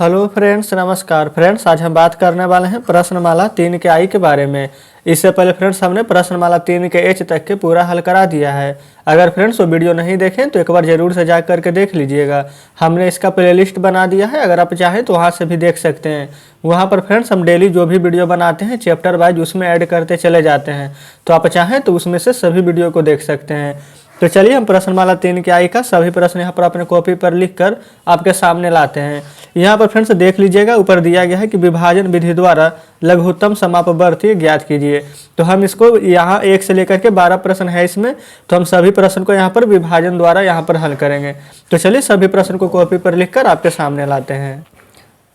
Hello friends, नमस्कार friends. आज हम बात करने वाले हैं प्रश्नमाला 3 के आई के बारे में। इससे पहले फ्रेंड्स हमने प्रश्नमाला 3 के एच तक के पूरा हल करा दिया है। अगर फ्रेंड्स वो वीडियो नहीं देखें तो एक बार ज़रूर से जा करके देख लीजिएगा। हमने इसका प्लेलिस्ट बना दिया है, अगर आप चाहें तो वहाँ से भी देख सकते हैं। वहाँ पर फ्रेंड्स हम डेली जो भी वीडियो बनाते हैं चैप्टर वाइज उसमें ऐड करते चले जाते हैं, तो आप चाहें तो उसमें से सभी वीडियो को देख सकते हैं। तो चलिए हम प्रश्नमाला 3 के आई का सभी प्रश्न यहाँ पर अपने कॉपी पर लिखकर आपके सामने लाते हैं। यहाँ पर फ्रेंड्स देख लीजिएगा, ऊपर दिया गया है कि विभाजन विधि द्वारा लघुत्तम समापवर्ती ज्ञात कीजिए। तो हम इसको यहाँ 1 से लेकर के 12 प्रश्न है इसमें, तो हम सभी प्रश्न को यहाँ पर विभाजन द्वारा यहाँ पर हल करेंगे। तो चलिए सभी प्रश्न को कॉपी पर लिखकर आपके सामने लाते हैं।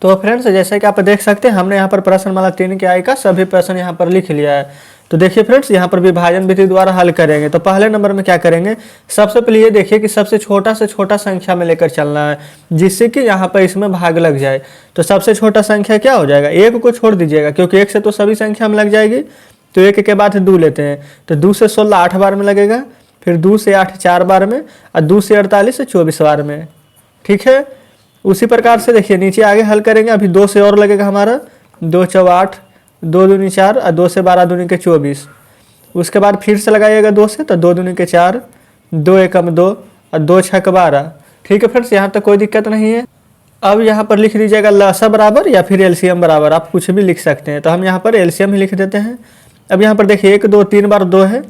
तो फ्रेंड्स जैसे कि आप देख सकते हैं हमने यहाँ पर प्रश्नमाला 3 के आई का सभी प्रश्न यहाँ पर लिख लिया है। तो देखिए फ्रेंड्स यहाँ पर विभाजन विधि द्वारा हल करेंगे। तो पहले नंबर में क्या करेंगे, सबसे पहले ये देखिए कि सबसे छोटा से छोटा संख्या में लेकर चलना है, जिससे कि यहाँ पर इसमें भाग लग जाए। तो सबसे छोटा संख्या क्या हो जाएगा, 1 को छोड़ दीजिएगा, क्योंकि 1 से तो सभी संख्या में लग जाएगी। तो 1 के बाद 2 लेते हैं, तो 2 से 16 8 बार में लगेगा, फिर 2 से 8 4 बार में, और 2 से 48 24 बार में। ठीक है, उसी प्रकार से देखिए नीचे आगे हल करेंगे। अभी 2 से और लगेगा हमारा, 2 चौ 8, 2 दूनी 4, और 2 से 12 दूनी के 24। उसके बाद फिर से लगाइएगा 2 से, तो 2 दूनी के 4, 2 एकम 2, और 2 छक 12। ठीक है फ्रेंड्स, यहाँ तक कोई दिक्कत नहीं है। अब यहाँ पर लिख दीजिएगा लसा बराबर या फिर एलसीएम बराबर, आप कुछ भी लिख सकते हैं। तो हम यहाँ पर एलसीएम ही लिख देते हैं। अब यहाँ पर देखिए 1 2 3 बार 2 है,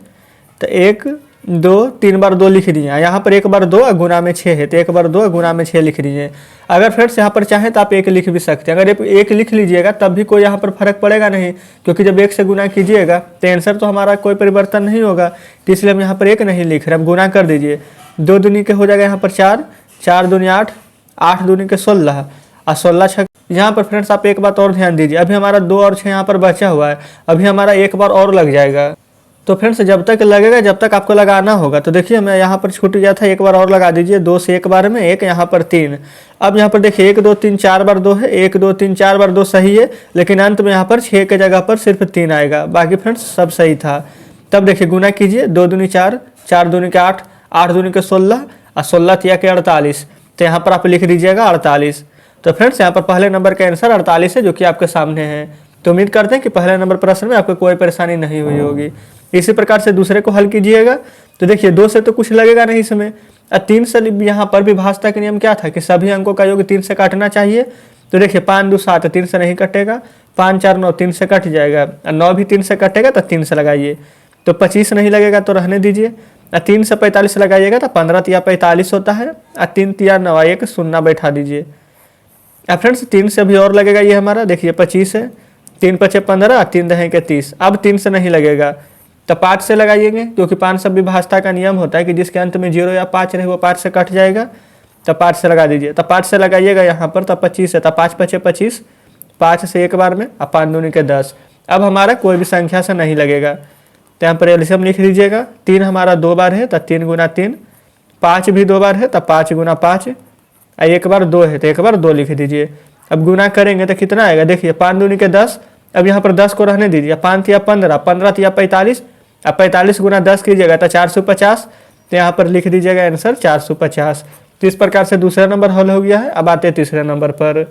तो 1 2 3 बार 2 लिख दिए। यहाँ पर 1 बार 2 गुना में 6 है, तो 1 बार 2 गुना में 6 लिख दीजिए। अगर फ्रेंड्स यहाँ पर चाहें तो आप 1 लिख भी सकते हैं। अगर 1 लिख लीजिएगा तब भी कोई यहाँ पर फर्क पड़ेगा नहीं, क्योंकि जब 1 से गुना कीजिएगा तो आंसर तो हमारा कोई परिवर्तन नहीं होगा। तो इसलिए हम यहाँ पर 1 नहीं लिख रहे, हम गुना कर दीजिए। 2 दूनी के हो जाएगा यहाँ पर 4, 4 दूनी 8, 8 दूनी के 16, और 16 छक। यहाँ पर फ्रेंड्स आप एक बात और ध्यान दीजिए, अभी हमारा 2 और 6 यहाँ पर बचा हुआ है, अभी हमारा 1 बार और लग जाएगा। तो फ्रेंड्स जब तक लगेगा जब तक आपको लगाना होगा। तो देखिए मैं यहाँ पर छूट गया था, 1 बार और लगा दीजिए। 2 से 1 बार में 1, यहाँ पर 3। अब यहाँ पर देखिए 1 2 3 4 बार 2 है, 1 2 3 4 बार 2 सही है, लेकिन अंत में यहाँ पर 6 के जगह पर सिर्फ 3 आएगा, बाकी फ्रेंड्स सब सही था। तब देखिए गुना कीजिए, 2 दूनी 4, 4 दूनी के 8, 8 दूनी के 16, और 16 तिया के 48। तो यहाँ पर आप लिख दीजिएगा 48। तो फ्रेंड्स यहाँ पर पहले नंबर का आंसर 48 है, जो कि आपके सामने है। तो उम्मीद करते हैं कि पहले नंबर प्रश्न में आपको कोई परेशानी नहीं हुई होगी। इसी प्रकार से दूसरे को हल कीजिएगा। तो देखिए 2 से तो कुछ लगेगा नहीं इसमें, और 3 से यहाँ पर भी भाजता का नियम क्या था कि सभी अंकों का योग 3 से काटना चाहिए। तो देखिए 5 2 7 3 से नहीं कटेगा, 5 4 9 3 से कट जाएगा, और 9 भी 3 से कटेगा तो 3 से लगाइए। तो 25 नहीं लगेगा तो रहने दीजिए, और 3 से 45 लगाइएगा तो 15 तिया 45 होता है, और 3 तिया 9, 1 शून्य बैठा दीजिए। अब फ्रेंड्स 3 से अभी और लगेगा, ये हमारा देखिए 25 है, 3 5 15, 3 दहें के 30। अब 3 से नहीं लगेगा तो 5 से लगाइएंगे, क्योंकि 5 से विभाजता का नियम होता है कि जिसके अंत में 0 या 5 रहे वो 5 से कट जाएगा। तो 5 से लगा दीजिए। तो 5 से लगाइएगा यहाँ पर, तो 25 है, तो 5 5 25, 5 से 1 बार में, और 5 दूनी के 10। अब हमारा कोई भी संख्या से नहीं लगेगा, तो यहाँ पर एलसीएम लिख लीजिएगा। 3 हमारा 2 बार है, तो 3 गुना 3, 5 भी 2 बार है, तो 5 गुना 5, और 1 बार 2 है, तो 1 बार 2 लिख दीजिए। अब गुना करेंगे तो कितना आएगा, देखिए 5 दूनी के 10। अब यहाँ पर 10 को रहने दीजिए, 5 तिया 15, 15 तिया 45, अब 45 गुना 10 कीजिएगा तो 450। तो यहाँ पर लिख दीजिएगा आंसर 450। तो इस प्रकार से दूसरा नंबर हल हो गया है। अब आते हैं तीसरे नंबर पर।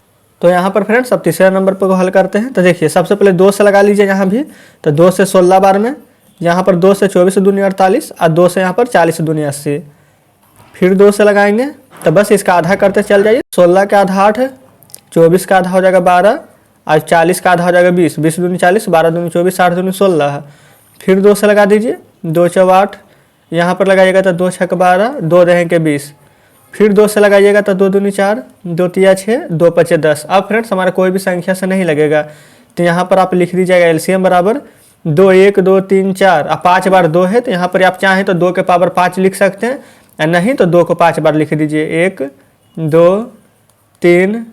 तो यहाँ पर फ्रेंड्स अब तीसरे नंबर पर हल करते हैं। तो देखिए सबसे पहले 2 से लगा लीजिए यहाँ भी, तो 2 से 16 बार में, यहाँ पर 2 से 24 दूनी 48, और 2 से यहाँ पर 40 दूनी 80। फिर 2 से लगाएंगे, तो बस इसका आधा करते चल जाइए। 16 का आधा 8 है, 24 का आधा हो जाएगा 12, और 40 का आधा हो जाएगा 20, 20 दूनी 40, 12 दूनी 24, 8 दूनी 16। फिर 2 से लगा दीजिए, 2 चौ 8, यहाँ पर लगाइएगा तो 2 छक 12, 2 दहें के 20। फिर 2 से लगाइएगा तो 2 दूनी 4, 2 तिया 6, 2 पचे 10। अब फ्रेंड्स हमारा कोई भी संख्या से नहीं लगेगा, तो यहाँ पर आप लिख दीजिएगा एलसीएम बराबर 2 1 2 3 4, और 5 बार 2 है, तो यहाँ पर आप चाहें तो 2 के पावर 5 लिख सकते हैं, या नहीं तो 2 को 5 बार लिख दीजिए। 1 2 3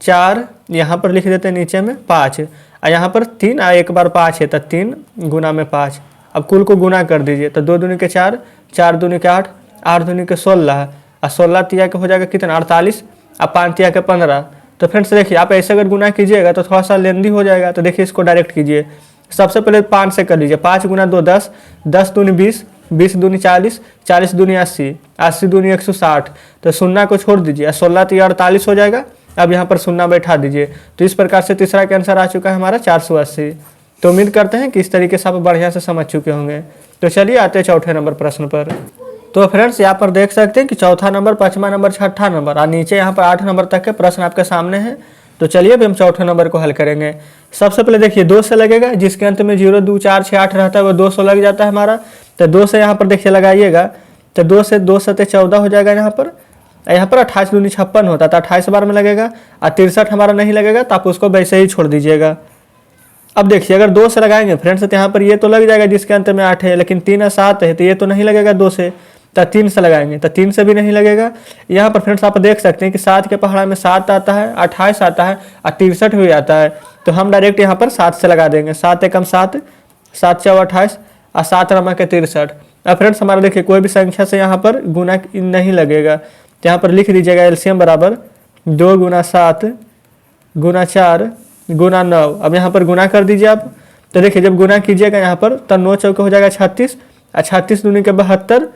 4, यहाँ पर लिख देते हैं नीचे में 5, और यहाँ पर 3, और 1 बार 5 है, तो 3 गुना में 5। अब कुल को गुना कर दीजिए, तो 2 दूनी के 4, 4 दूनी के 8, 8 दूनी के 16, और 16 तिया के हो जाएगा कितना 48, और 5 तिया के 15। तो फ्रेंड्स देखिए आप ऐसे अगर गुना कीजिएगा तो थोड़ा सा लेंदी हो जाएगा। तो देखिए इसको डायरेक्ट कीजिए। सबसे पहले 5 से कर लीजिए, 5 गुना 2 10, 10 दूनी 20, 20 दूनी 40, 40 दूनी 80, 80 दूनी 160। तो शून्य को छोड़ दीजिए, 16 तो 48 हो जाएगा, अब यहाँ पर शून्य बैठा दीजिए। तो इस प्रकार से तीसरा का आंसर आ चुका है हमारा 480। तो उम्मीद करते हैं कि इस तरीके से आप बढ़िया से समझ चुके होंगे। तो चलिए आते हैं चौथे नंबर प्रश्न पर। तो फ्रेंड्स यहाँ पर देख सकते हैं कि चौथा नंबर, पांचवा नंबर, छठा नंबर और नीचे यहाँ पर 8 नंबर तक के प्रश्न आपके सामने हैं। तो चलिए अभी हम चौथे नंबर को हल करेंगे। सबसे पहले देखिए 2 से लगेगा, जिसके अंत में 0, 2, 4, 6, 8 रहता है वो 2 से लग जाता है हमारा। तो 2 से यहाँ पर देखिए लगाइएगा, तो 2 से 2 सते 14 हो जाएगा। यहाँ पर 28 दूनी 56 होता है, तो 28 बार में लगेगा। और 63 हमारा नहीं लगेगा, तो आप उसको वैसे ही छोड़ दीजिएगा। अब देखिए अगर 2 से लगाएंगे फ्रेंड्स, तो यहाँ पर ये तो लग जाएगा जिसके अंत में 8 है, लेकिन 3 और 7 है, तो ये तो नहीं लगेगा 2 से। तो 3 से लगाएंगे, तो 3 से भी नहीं लगेगा। यहाँ पर फ्रेंड्स आप देख सकते हैं कि 7 के पहाड़ा में 7 आता है, 28 आता है और 63 भी आता है। तो हम डायरेक्ट यहाँ पर 7 से लगा देंगे। 7 एकम 7, 7 चौ 28 और 7 रमा के 63। अब फ्रेंड्स हमारा देखिए कोई भी संख्या से यहाँ पर गुना नहीं लगेगा। तो यहाँ पर लिख दीजिएगा एलसीएम बराबर 2 गुना 7 गुना 4 गुना 9। अब यहाँ पर गुना कर दीजिए आप। तो देखिए जब गुना कीजिएगा यहाँ पर, तब 9 चौके हो जाएगा 36 और 36 दूनी के 72।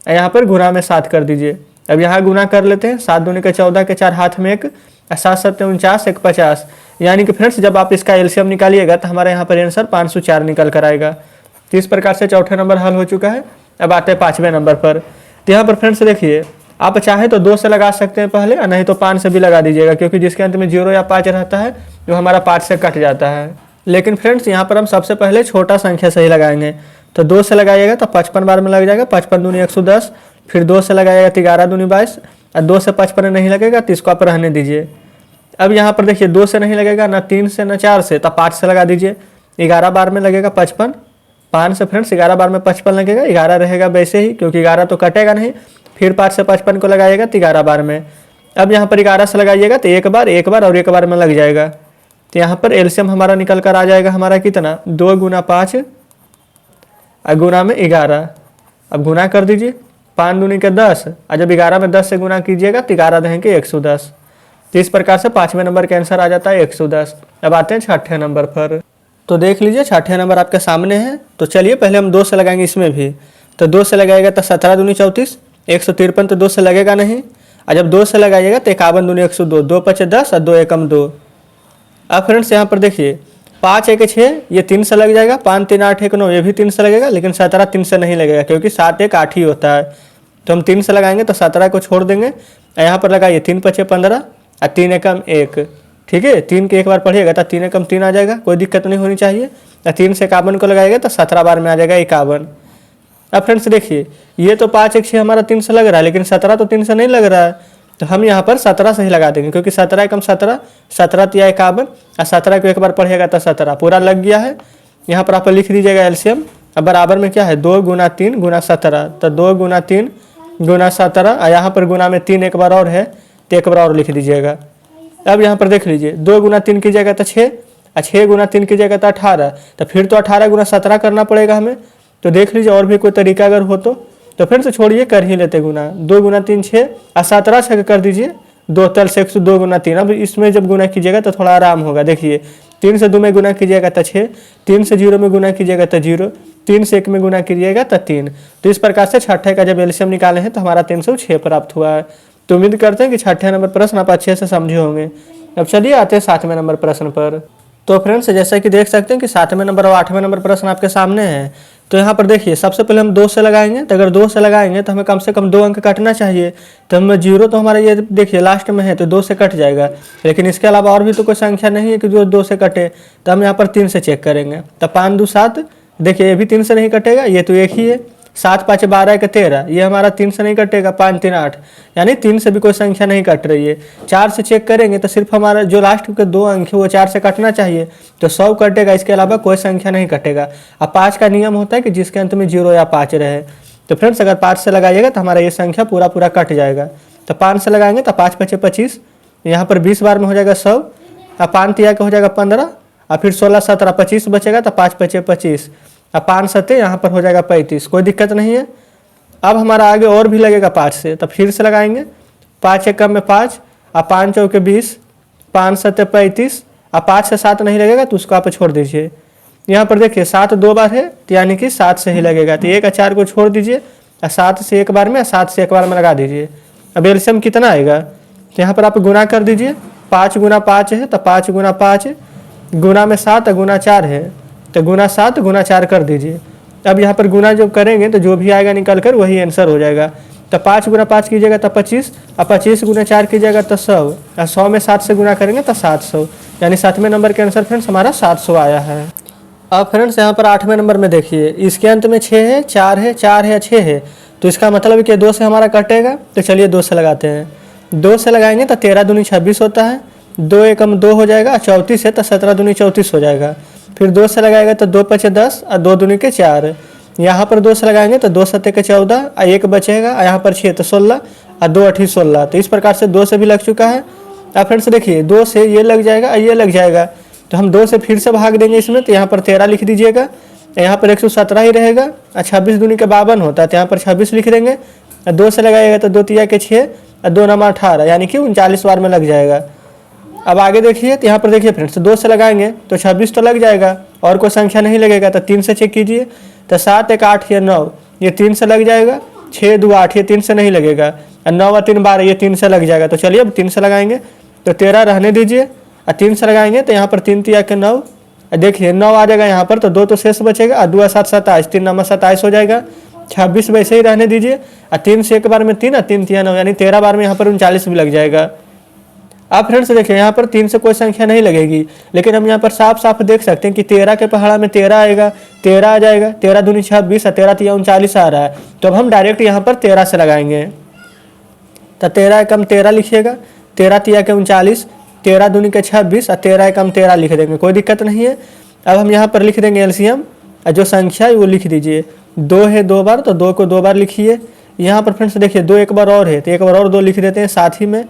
यहाँ पर गुना में 7 कर दीजिए। अब यहाँ गुना कर लेते हैं। 7 दूनी के 14 के 4 हाथ में 1 और 7 सत्ते 49, 1 50। यानी कि फ्रेंड्स जब आप इसका एलसीएम निकालिएगा तो हमारे यहाँ पर आंसर 504 निकल कर आएगा। तो इस प्रकार से चौथे नंबर हल हो चुका है। अब आते हैं पाँचवें नंबर पर। तो यहाँ पर फ्रेंड्स देखिए आप चाहे तो 2 से लगा सकते हैं पहले, और नहीं तो 5 से भी लगा दीजिएगा, क्योंकि जिसके अंत में 0 या 5 रहता है जो हमारा 5 से कट जाता है। लेकिन फ्रेंड्स यहाँ पर हम सबसे पहले छोटा संख्या से ही लगाएंगे। तो 2 से लगाइएगा तो 55 बार में लग जाएगा। 55 दूनी 110, फिर 2 से लगाइएगा तो 11 दूनी 22, और 2 से 55 नहीं लगेगा तो इसको आप रहने दीजिए। अब यहाँ पर देखिए 2 से नहीं लगेगा, ना 3 से ना 4 से, तो 5 से लगा दीजिए। 11 बार में लगेगा 55, 5 से फ्रेंड्स 11 बार में 55 लगेगा, 11 रहेगा वैसे ही, क्योंकि 11 तो कटेगा नहीं। फिर 5 से 55 को लगाइएगा तो 11 बार में। अब यहाँ पर 11 से लगाइएगा तो एक बार और एक बार में लग जाएगा। तो यहाँ पर एलसीएम हमारा निकल कर आ जाएगा हमारा कितना, 2 गुना 5 और गुना में 11। अब गुना कर दीजिए, 5 दूनी के 10, और जब 11 में 10 से गुना कीजिएगा तो 11 देंगे 110। तो इस प्रकार से पाँचवें नंबर का आंसर आ जाता है 110। अब आते हैं छठे नंबर पर। तो देख लीजिए छठे नंबर आपके सामने है। तो चलिए पहले हम 2 से लगाएंगे इसमें भी। तो 2 से लगाएगा तो 17 दूनी 34, 153 तो 2 से लगेगा नहीं। और जब 2 से लगाइएगा तो 51 दूनी 102, 2 पचे 10 और 2 एकम 2। अब फ्रेंड्स यहाँ पर देखिए 5 1 6 ये 3 से लग जाएगा, 5 3 8 1 9 ये भी 3 से लगेगा, लेकिन 17 3 से नहीं लगेगा, क्योंकि 7 1 8 ही होता है। तो हम 3 से लगाएंगे तो 17 को छोड़ देंगे। यहाँ पर लगाइए 3 पचे 15 और 3 एकम 1। ठीक है, 3 के एक बार पढ़िएगा तो 3 एकम 3 आ जाएगा, कोई दिक्कत नहीं होनी चाहिए। 3 से 51 को लगाएगा तो 17 बार में आ जाएगा 51। अब फ्रेंड्स देखिए ये तो 5 1 6 हमारा 3 से लग रहा है, लेकिन 17 तो 3 से नहीं लग रहा है। तो हम यहाँ पर 17 से ही लगा देंगे, क्योंकि 17 एकम 17, 17 तिया 51 और 17 को एक बार पढ़िएगा तो 17 पूरा लग गया है। यहाँ पर आप लिख दीजिएगा एलसीएम। अब बराबर में क्या है, 2 गुना 3 गुना 17। तो 2 गुना 3 गुना 17, और यहाँ पर गुना में 3 एक बार और है तो एक बार और लिख दीजिएगा। अब यहाँ पर देख लीजिए 2 गुना 3 कीजिएगा तो 6, और 6 गुना 3 कीजिएगा तो 18। तो फिर तो 18 गुना 17 करना पड़ेगा हमें। तो देख लीजिए और भी कोई तरीका अगर हो तो फिर से छोड़िए, कर ही लेते गुना। 2 गुना 3 6 और 17 से कर दीजिए 2 तल से 102 गुना 3। अब इसमें जब गुना कीजिएगा तो थोड़ा आराम होगा। देखिए 3 से 2 में गुना कीजिएगा तो 6, 3 से 0 में गुना कीजिएगा तो 0, 3 से 1 में गुना कीजिएगा तो 3। तो इस प्रकार से छठे का जब एलसीएम निकाले हैं तो हमारा 306 प्राप्त हुआ है। तो उम्मीद करते हैं कि छठे नंबर प्रश्न आप अच्छे से समझे होंगे। अब चलिए आते हैं 7वें नंबर प्रश्न पर। तो फ्रेंड्स जैसा कि देख सकते हैं कि 7वें नंबर और 8वें नंबर प्रश्न आपके सामने हैं। तो यहाँ पर देखिए सबसे पहले हम 2 से लगाएंगे। तो अगर 2 से लगाएंगे तो हमें कम से कम 2 अंक काटना चाहिए। तो हमें 0 तो हमारा ये देखिए लास्ट में है तो 2 से कट जाएगा, लेकिन इसके अलावा और भी तो कोई संख्या नहीं है कि जो 2 से कटे। तो हम यहाँ पर 3 से चेक करेंगे। तो 5 2 7, देखिए ये भी 3 से नहीं कटेगा, ये तो एक ही है। 7 5 12 के 13, ये हमारा 3 से नहीं कटेगा। 5 3 8, यानी 3 से भी कोई संख्या नहीं कट रही है। 4 से चेक करेंगे तो सिर्फ हमारा जो लास्ट के 2 अंक है वो 4 से कटना चाहिए, तो 100 कटेगा, इसके अलावा कोई संख्या नहीं कटेगा। अब 5 का नियम होता है कि जिसके अंत में 0 या 5 रहे। तो फ्रेंड्स अगर 5 से लगाइएगा तो हमारा ये संख्या पूरा कट जाएगा। तो 5 से लगाएंगे तो 5 5 25, यहाँ पर 20 बार में हो जाएगा 100, और 5 तिया का हो जाएगा 15, और फिर 16 17 25 बचेगा तो 5 5 25, अब 5 7 यहाँ पर हो जाएगा 35, कोई दिक्कत नहीं है। अब हमारा आगे और भी लगेगा 5 से, तो फिर से लगाएंगे। 5 1 में 5, और 5 चौके 20, 5 7 35, और 5 से 7 नहीं लगेगा तो उसको आप छोड़ दीजिए। यहाँ पर देखिए 7 2 बार है तो यानी कि 7 से ही लगेगा। तो 1 और 4 को छोड़ दीजिए, और 7 से एक बार में 7 से एक बार में लगा दीजिए। अब एलसीएम कितना आएगा, तो यहाँ पर आप गुना कर दीजिए। 5 गुना 5 है तो 5 गुना 5 गुना में 7 गुना 4 है तो गुना 7 गुना 4 कर दीजिए। अब यहाँ पर गुना जब करेंगे तो जो भी आएगा निकल कर वही आंसर हो जाएगा। तो 5 गुना 5 कीजिएगा तो 25 और 25 गुना 4 कीजिएगा तो 100 और 100 में 7 से गुना करेंगे तो 700, यानी 7वें नंबर के आंसर फ्रेंड्स हमारा 700 आया है। अब फ्रेंड्स यहाँ पर 8वें नंबर में देखिए, इसके अंत में 6 है, 4 है, 4 है या 6 है, तो इसका मतलब कि 2 से हमारा कटेगा। तो चलिए 2 से लगाते हैं। 2 से लगाएंगे तो 13 दूनी 26 होता है, 2 एकम 2 हो जाएगा, 34 है तो 17 दूनी 34 हो जाएगा। फिर 2 से लगाएगा तो 2 पचे 10 और 2 दूनी के 4। यहाँ पर 2 से लगाएंगे तो 2 सत्ते के 14 और 1 बचेगा, और यहाँ पर 6 तो 16 और 2 अठी 16। तो इस प्रकार से 2 से भी लग चुका है। अब फ्रेंड्स देखिए 2 से ये लग जाएगा और ये लग जाएगा, तो हम 2 से फिर से भाग देंगे इसमें, तो यहाँ पर 13 लिख दीजिएगा, यहाँ पर 117 ही रहेगा और 26 दूनी के 52 होता है, तो यहाँ पर 26 लिख देंगे। 2 से लगाएगा तो 2 तिया के 6 और 2 नमा 18, यानी कि 39 बार में लग जाएगा। अब आगे देखिए, तो यहाँ पर देखिए फ्रेंड्स 2 से लगाएंगे तो 26 तो लग जाएगा, और कोई संख्या नहीं लगेगा, तो 3 से चेक कीजिए तो 7 1 8 या 9, ये 3 से लग जाएगा। 6 2 8, ये 3 से नहीं लगेगा, और 9 और 3 12, ये 3 से लग जाएगा। तो चलिए अब 3 से लगाएंगे तो 13 रहने दीजिए, और 3 से लगाएंगे तो यहाँ पर 3 तिया के 9, देखिए 9 आ जाएगा यहाँ पर, तो 2 तो शेष बचेगा, और 2 7 27, 3 9 27 हो जाएगा। 26 वैसे ही रहने दीजिए, और 3 से एक बार में 3 और 3 तिया 9, यानी 13 बार में यहाँ पर 39 भी लग जाएगा। अब फ्रेंड्स देखिए यहाँ पर 3 से कोई संख्या नहीं लगेगी, लेकिन हम यहाँ पर साफ साफ देख सकते हैं कि 13 के पहाड़ा में 13 आएगा, 13 आ जाएगा, 13 दूनी 26 और 13 तिया 39 आ रहा है। तो अब हम डायरेक्ट यहाँ पर 13 से लगाएंगे, तो 13 एकम 13 लिखिएगा, 13 तिया के 39, 13 दूनी के 26 और 13 एकम 13 लिख देंगे, कोई दिक्कत नहीं है। अब हम यहाँ पर लिख देंगे एलसीएम, और जो संख्या है वो लिख दीजिए। 2 है 2 बार, तो 2 को 2 बार लिखिए। यहाँ पर फ्रेंड्स देखिए 2 एक बार और है, तो एक बार और 2 लिख देते हैं साथ ही में।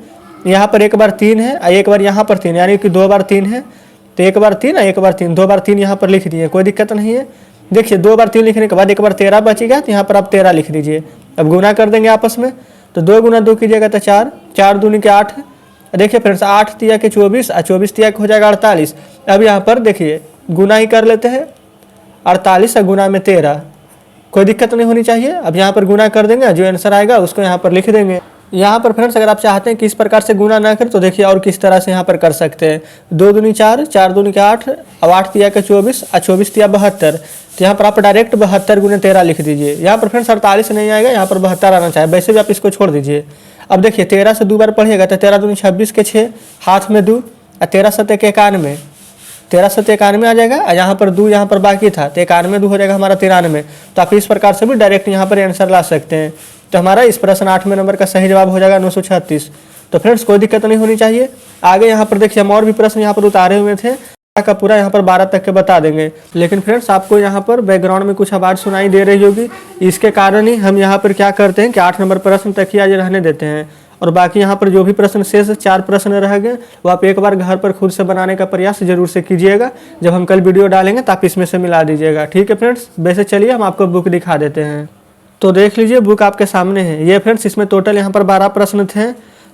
यहाँ पर एक बार 3 है और एक बार यहाँ पर 3, यानी कि 2 बार 3 है, तो एक बार 3 और एक बार 3, 2 बार 3 यहाँ पर लिख दिए, कोई दिक्कत नहीं है। देखिए 2 बार 3 लिखने के बाद एक बार 13 बचेगा, तो यहाँ पर आप 13 लिख दीजिए। अब गुना कर देंगे आपस में, तो 2 गुना 2 कीजिएगा तो 4, 4 दूनी के 8। देखिए फ्रेंड्स 8 तिया के 24 और 24 तिया के हो जाएगा 48। अब यहाँ पर देखिए गुना ही कर लेते हैं, 48 और गुना में 13, कोई दिक्कत नहीं होनी चाहिए। अब यहाँ पर गुना कर देंगे, जो आंसर आएगा उसको यहाँ पर लिख देंगे। यहाँ पर फ्रेंड्स अगर आप चाहते हैं कि इस प्रकार से गुना ना करें, तो देखिए और किस तरह से यहाँ पर कर सकते हैं। 2 दूनी 4, 4 दूनी के 8 और 8 तिया के 24 और 24 तिया 72, तो यहाँ पर आप डायरेक्ट 72 गुने 13 लिख दीजिए। यहाँ पर फ्रेंड्स 48 नहीं आएगा, यहाँ पर 72 आना चाहिए, वैसे भी आप इसको छोड़ दीजिए। अब देखिए 13 से 2 बार पढ़िएगा तो 13 दूनी 26 के 6, हाथ में 2 और 13 सत्ते के 91, 13 सत्ते 91 आ जाएगा, और यहाँ पर 2 यहाँ पर बाकी था, तो 91 2 हो जाएगा हमारा 93। तो आप इस प्रकार से भी डायरेक्ट यहाँ पर आंसर ला सकते हैं। तो हमारा इस प्रश्न 8वें नंबर का सही जवाब हो जाएगा 936। तो फ्रेंड्स कोई दिक्कत नहीं होनी चाहिए। आगे यहाँ पर देखिए हम और भी प्रश्न यहाँ पर उतारे हुए थे, का पूरा यहाँ पर 12 तक के बता देंगे। लेकिन फ्रेंड्स आपको यहाँ पर बैकग्राउंड में कुछ आवाज़ सुनाई दे रही होगी, इसके कारण ही हम यहाँ पर क्या करते हैं कि 8 नंबर प्रश्न तक ही आज रहने देते हैं, और बाकी यहाँ पर जो भी प्रश्न शेष 4 प्रश्न रह गए वो आप एक बार घर पर खुद से बनाने का प्रयास जरूर से कीजिएगा। जब हम कल वीडियो डालेंगे तो आप इसमें से मिला दीजिएगा, ठीक है फ्रेंड्स। वैसे चलिए हम आपको बुक दिखा देते हैं, तो देख लीजिए बुक आपके सामने है। ये फ्रेंड्स इसमें टोटल यहाँ पर 12 प्रश्न थे,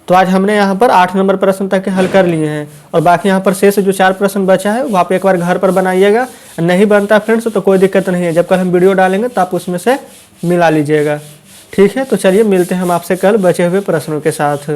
तो आज हमने यहाँ पर 8 नंबर प्रश्न तक के हल कर लिए हैं, और बाकी यहाँ पर शेष जो 4 प्रश्न बचा है वो आप एक बार घर पर बनाइएगा। नहीं बनता फ्रेंड्स तो कोई दिक्कत नहीं है, जब कल हम वीडियो डालेंगे तो आप उसमें से मिला लीजिएगा, ठीक है। तो चलिए मिलते हैं हम आपसे कल बचे हुए प्रश्नों के साथ।